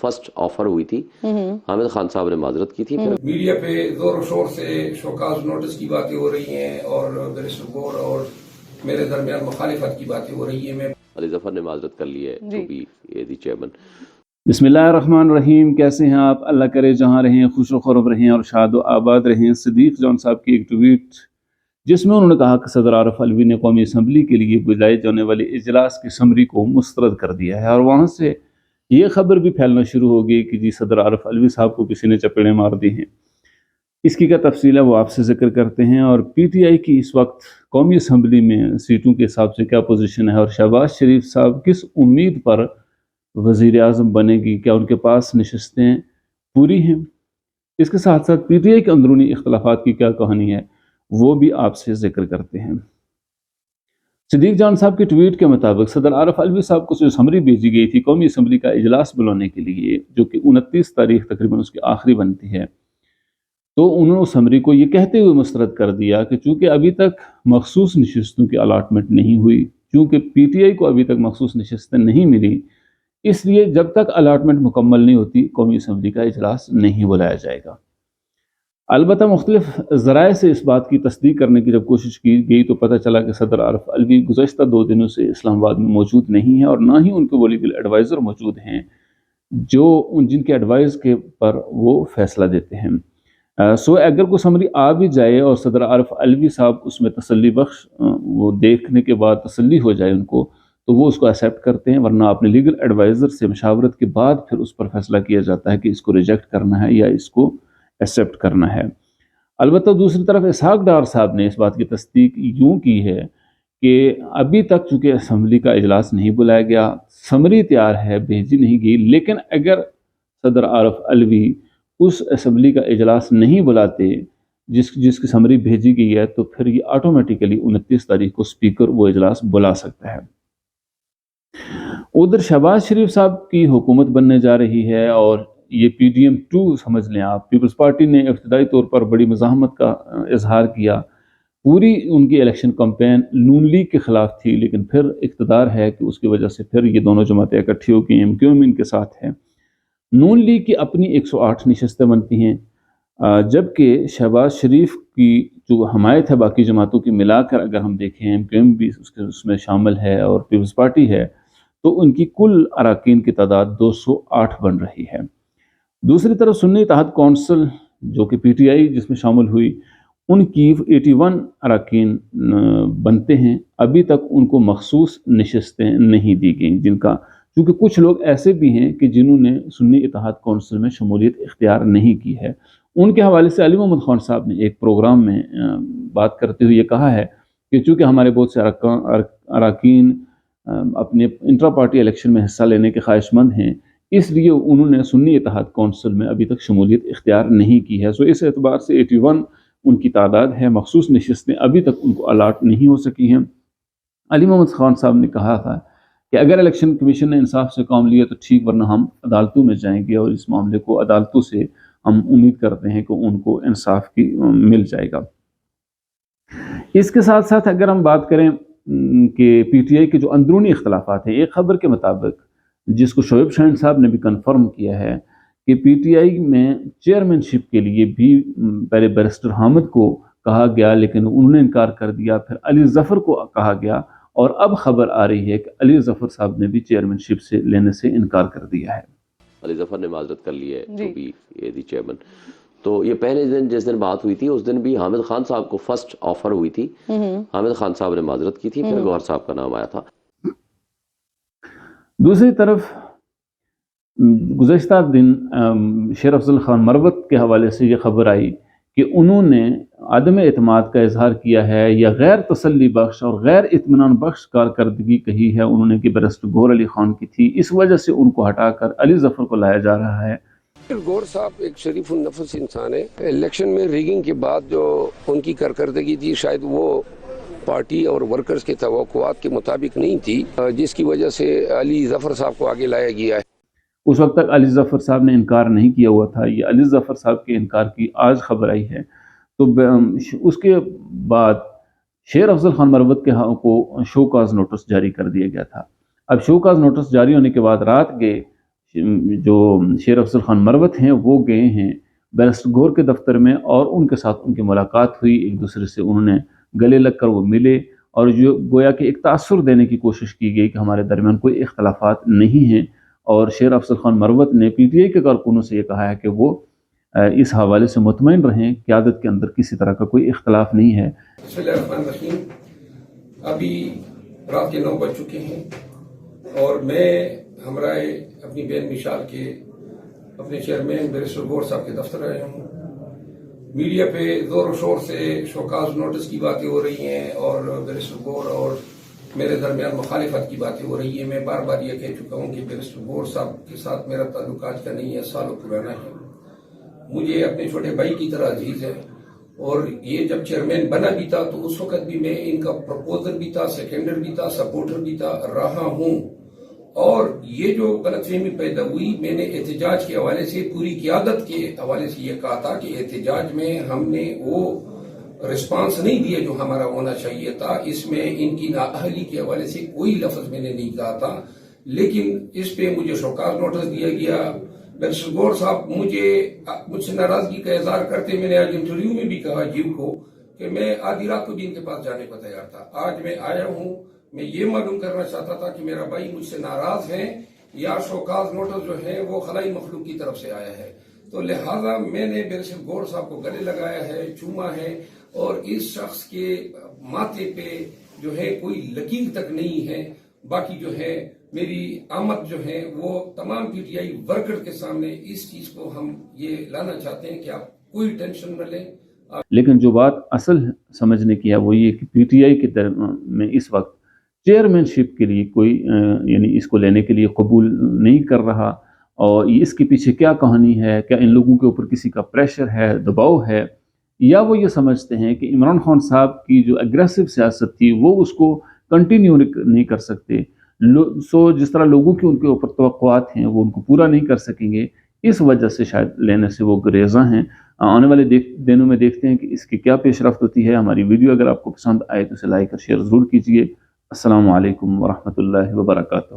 First offer ہوئی تھی، حامد خان صاحب نے معذرت کی تھی. پھر میڈیا پہ زور و شور سے شوکاز نوٹس کی باتیں ہو رہی ہیں اور بیرسٹر گور اور میرے درمیان مخالفت کی باتیں ہو رہی ہیں. علی ظفر نے معذرت کر لی ہے ٹو بی دی چیئرمین. بسم اللہ الرحمن الرحیم. کیسے ہیں آپ؟ اللہ کرے جہاں رہیں خوش و خرم رہیں اور شاد و آباد رہیں. صدیق جان صاحب کی ایک ٹویٹ جس میں انہوں نے کہا کہ صدر عارف علوی نے قومی اسمبلی کے لیے بلائے جانے والے اجلاس کی سمری کو مسترد کر دیا ہے، اور وہاں سے یہ خبر بھی پھیلنا شروع ہو گئی کہ جی صدر عارف علوی صاحب کو کسی نے چپیڑیں مار دی ہیں. اس کی کیا تفصیل ہے وہ آپ سے ذکر کرتے ہیں، اور پی ٹی آئی کی اس وقت قومی اسمبلی میں سیٹوں کے حساب سے کیا پوزیشن ہے، اور شہباز شریف صاحب کس امید پر وزیر اعظم بنے گی، کیا ان کے پاس نشستیں پوری ہیں. اس کے ساتھ ساتھ پی ٹی آئی کے اندرونی اختلافات کی کیا کہانی ہے وہ بھی آپ سے ذکر کرتے ہیں. صدیق جان صاحب کے ٹویٹ کے مطابق صدر عارف علوی صاحب کو جو سمری بھیجی گئی تھی قومی اسمبلی کا اجلاس بلانے کے لیے، جو کہ 29 تاریخ تقریباً اس کی آخری بنتی ہے، تو انہوں نے سمری کو یہ کہتے ہوئے مسترد کر دیا کہ چونکہ ابھی تک مخصوص نشستوں کی الاٹمنٹ نہیں ہوئی، چونکہ پی ٹی آئی کو ابھی تک مخصوص نشستیں نہیں ملی، اس لیے جب تک الاٹمنٹ مکمل نہیں ہوتی قومی اسمبلی کا اجلاس نہیں بلایا جائے گا. البتہ مختلف ذرائع سے اس بات کی تصدیق کرنے کی جب کوشش کی گئی تو پتہ چلا کہ صدر عارف علوی گزشتہ 2 دنوں سے اسلام آباد میں موجود نہیں ہیں، اور نہ ہی ان کے وہ لیگل ایڈوائزر موجود ہیں جن کے ایڈوائز کے پر وہ فیصلہ دیتے ہیں. سو اگر کوئی سمری آ بھی جائے اور صدر عارف علوی صاحب اس میں تسلی بخش وہ دیکھنے کے بعد تسلی ہو جائے ان کو، تو وہ اس کو ایکسیپٹ کرتے ہیں، ورنہ اپنے لیگل ایڈوائزر سے مشاورت کے بعد پھر اس پر فیصلہ کیا جاتا ہے کہ اس کو ریجیکٹ کرنا ہے یا اس کو ایکسیپٹ کرنا ہے. البتہ دوسری طرف اسحاق ڈار صاحب نے اس بات کی تصدیق یوں کی ہے کہ ابھی تک چونکہ اسمبلی کا اجلاس نہیں بلایا گیا، سمری تیار ہے، بھیجی نہیں گئی، لیکن اگر صدر عارف علوی اس اسمبلی کا اجلاس نہیں بلاتے جس کی سمری بھیجی گئی ہے، تو پھر یہ آٹومیٹیکلی 29 تاریخ کو اسپیکر وہ اجلاس بلا سکتا ہے. ادھر شہباز شریف صاحب کی حکومت بننے جا رہی ہے، اور یہ پی ڈی ایم 2 سمجھ لیں آپ. پیپلز پارٹی نے ابتدائی طور پر بڑی مزاحمت کا اظہار کیا، پوری ان کی الیکشن کمپین نون لیگ کے خلاف تھی، لیکن پھر اقتدار ہے کہ اس کی وجہ سے پھر یہ دونوں جماعتیں اکٹھی ہو گئی، ایم کیو ایم ان کے ساتھ ہے. نون لیگ کی اپنی 108 نشستیں بنتی ہیں، جبکہ شہباز شریف کی جو حمایت ہے باقی جماعتوں کی ملا کر اگر ہم دیکھیں، ایم کیو ایم بھی اس میں شامل ہے اور پیپلز پارٹی ہے، تو ان کی کل اراکین کی تعداد 208 بن رہی ہے. دوسری طرف سنی اتحاد کونسل جو کہ پی ٹی آئی جس میں شامل ہوئی، ان کی 81 اراکین بنتے ہیں. ابھی تک ان کو مخصوص نشستیں نہیں دی گئیں، جن کا کیونکہ کچھ لوگ ایسے بھی ہیں کہ جنہوں نے سنی اتحاد کونسل میں شمولیت اختیار نہیں کی ہے. ان کے حوالے سے علی محمد خان صاحب نے ایک پروگرام میں بات کرتے ہوئے یہ کہا ہے کہ چونکہ ہمارے بہت سے اراکین اپنے انٹرا پارٹی الیکشن میں حصہ لینے کے خواہش مند ہیں، اس لیے انہوں نے سنی اتحاد کونسل میں ابھی تک شمولیت اختیار نہیں کی ہے. سو اس اعتبار سے 81 ان کی تعداد ہے، مخصوص نشستیں ابھی تک ان کو الاٹ نہیں ہو سکی ہیں. علی محمد خان صاحب نے کہا تھا کہ اگر الیکشن کمیشن نے انصاف سے کام لیا تو ٹھیک، ورنہ ہم عدالتوں میں جائیں گے، اور اس معاملے کو عدالتوں سے ہم امید کرتے ہیں کہ ان کو انصاف کی مل جائے گا. اس کے ساتھ ساتھ اگر ہم بات کریں کہ پی ٹی آئی کے جو اندرونی اختلافات ہیں، ایک خبر کے مطابق جس کو شعیب شاہین صاحب نے بھی کنفرم کیا ہے کہ پی ٹی آئی میں چیئرمین شپ کے لیے بھی پہلے بیرسٹر حامد کو کہا گیا، لیکن انہوں نے انکار کر دیا. پھر علی ظفر کو کہا گیا، اور اب خبر آ رہی ہے کہ علی ظفر صاحب نے بھی چیئرمین شپ سے لینے سے انکار کر دیا ہے. علی ظفر نے معذرت کر لی ہے ٹو بی دی چیئرمین. تو یہ پہلے دن جس دن بات ہوئی تھی اس دن بھی حامد خان صاحب کو فرسٹ آفر ہوئی تھی، حامد خان صاحب نے معذرت کی تھی، پھر گوہر صاحب کا نام آیا تھا. دوسری طرف گزشتہ دن شیر افضل خان مروت کے حوالے سے یہ خبر آئی کہ انہوں نے عدم اعتماد کا اظہار کیا ہے، یا غیر تسلی بخش اور غیر اطمینان بخش کارکردگی کہی ہے انہوں نے کہ بیرسٹر گوہر علی خان کی تھی. اس وجہ سے ان کو ہٹا کر علی ظفر کو لایا جا رہا ہے. گور صاحب ایک شریف النفس انسان ہے. الیکشن میں ریگنگ کے بعد جو ان کی کارکردگی تھی شاید وہ پارٹی اور ورکرز کے توقعات کے مطابق نہیں تھی، جس کی وجہ سے علی ظفر صاحب کو آگے لایا گیا ہے. اس وقت تک علی ظفر صاحب نے انکار نہیں کیا ہوا تھا. یہ علی ظفر صاحب کے انکار کی آج خبر آئی ہے. تو اس کے بعد شیر افضل خان مروت کے کو شو کاز نوٹس جاری کر دیا گیا تھا. اب شو کاز نوٹس جاری ہونے کے بعد رات گئے جو شیر افضل خان مروت ہیں وہ گئے ہیں بیرسٹر گور کے دفتر میں، اور ان کے ساتھ ان کی ملاقات ہوئی، ایک دوسرے سے انہوں نے گلے لگ کر وہ ملے، اور جو گویا کہ ایک تاثر دینے کی کوشش کی گئی کہ ہمارے درمیان کوئی اختلافات نہیں ہیں، اور شیر افضل خان مروت نے پی ٹی آئی کے کارکنوں سے یہ کہا ہے کہ وہ اس حوالے سے مطمئن رہیں، قیادت کے اندر کسی طرح کا کوئی اختلاف نہیں ہے۔ بسم اللہ الرحمن الرحیم۔ ابھی رات کے 9 بج چکے ہیں اور میں ہمراہ اپنی بین مشال کے اپنے چیئرمین بیرسٹر گور صاحب کے دفتر آیا ہوں۔ میڈیا پہ زور و شور سے شوکاز نوٹس کی باتیں ہو رہی ہیں اور بیرسٹر گور اور میرے درمیان مخالفت کی باتیں ہو رہی ہیں۔ میں بار بار یہ کہہ چکا ہوں کہ بیرسٹر گور صاحب کے ساتھ میرا تعلق آج کا نہیں ہے، سالوں پرانا ہے۔ مجھے اپنے چھوٹے بھائی کی طرح عزیز ہے، اور یہ جب چیئرمین بنا بھی تھا تو اس وقت بھی میں ان کا پروپوزر بھی تھا، سیکنڈر بھی تھا، سپورٹر بھی تھا رہا ہوں۔ اور یہ جو غلط فہمی پیدا ہوئی، میں نے احتجاج کے حوالے سے پوری قیادت کے حوالے سے یہ کہا تھا کہ احتجاج میں ہم نے وہ رسپانس نہیں دیا جو ہمارا ہونا چاہیے تھا۔ اس میں ان کی نااہلی کے حوالے سے کوئی لفظ میں نے نہیں کہا تھا، لیکن اس پہ مجھے شوکاز نوٹس دیا گیا۔ بیرسٹر گور صاحب مجھ سے ناراضگی کا اظہار کرتے، میں نے آج انٹرویو میں بھی کہا جیو کو کہ میں آدھی رات کو بھی ان کے پاس جانے کو تیار تھا۔ آج میں آیا ہوں، میں یہ معلوم کرنا چاہتا تھا کہ میرا بھائی مجھ سے ناراض ہیں یا شوکاز نوٹس جو ہے وہ خلائی مخلوق کی طرف سے آیا ہے۔ تو لہٰذا میں نے بیرسٹر گور صاحب کو گلے لگایا ہے، چوما ہے، اور اس شخص کے ماتھے پہ جو ہے کوئی لکیر تک نہیں ہے۔ باقی جو ہے میری آمد جو ہے وہ تمام پی ٹی آئی ورکر کے سامنے اس چیز کو ہم یہ لانا چاہتے ہیں کہ آپ کوئی ٹینشن نہ لیں۔ لیکن جو بات اصل سمجھنے کی ہے وہ یہ کہ پی ٹی آئی کے میں اس وقت چیئرمین شپ کے لیے کوئی یعنی اس کو لینے کے لیے قبول نہیں کر رہا، اور اس کے پیچھے کیا کہانی ہے؟ کیا ان لوگوں کے اوپر کسی کا پریشر ہے، دباؤ ہے، یا وہ یہ سمجھتے ہیں کہ عمران خان صاحب کی جو اگریسو سیاست تھی وہ اس کو کنٹینیو نہیں کر سکتے، سو جس طرح لوگوں کی ان کے اوپر توقعات ہیں وہ ان کو پورا نہیں کر سکیں گے، اس وجہ سے شاید لینے سے وہ گریزاں ہیں۔ آنے والے دنوں میں دیکھتے ہیں کہ اس کی کیا پیش رفت ہوتی ہے۔ ہماری ویڈیو اگر آپ کو پسند آئے تو اسے لائک اور شیئر ضرور کیجیے۔ السلام علیکم ورحمۃ اللہ وبرکاتہ۔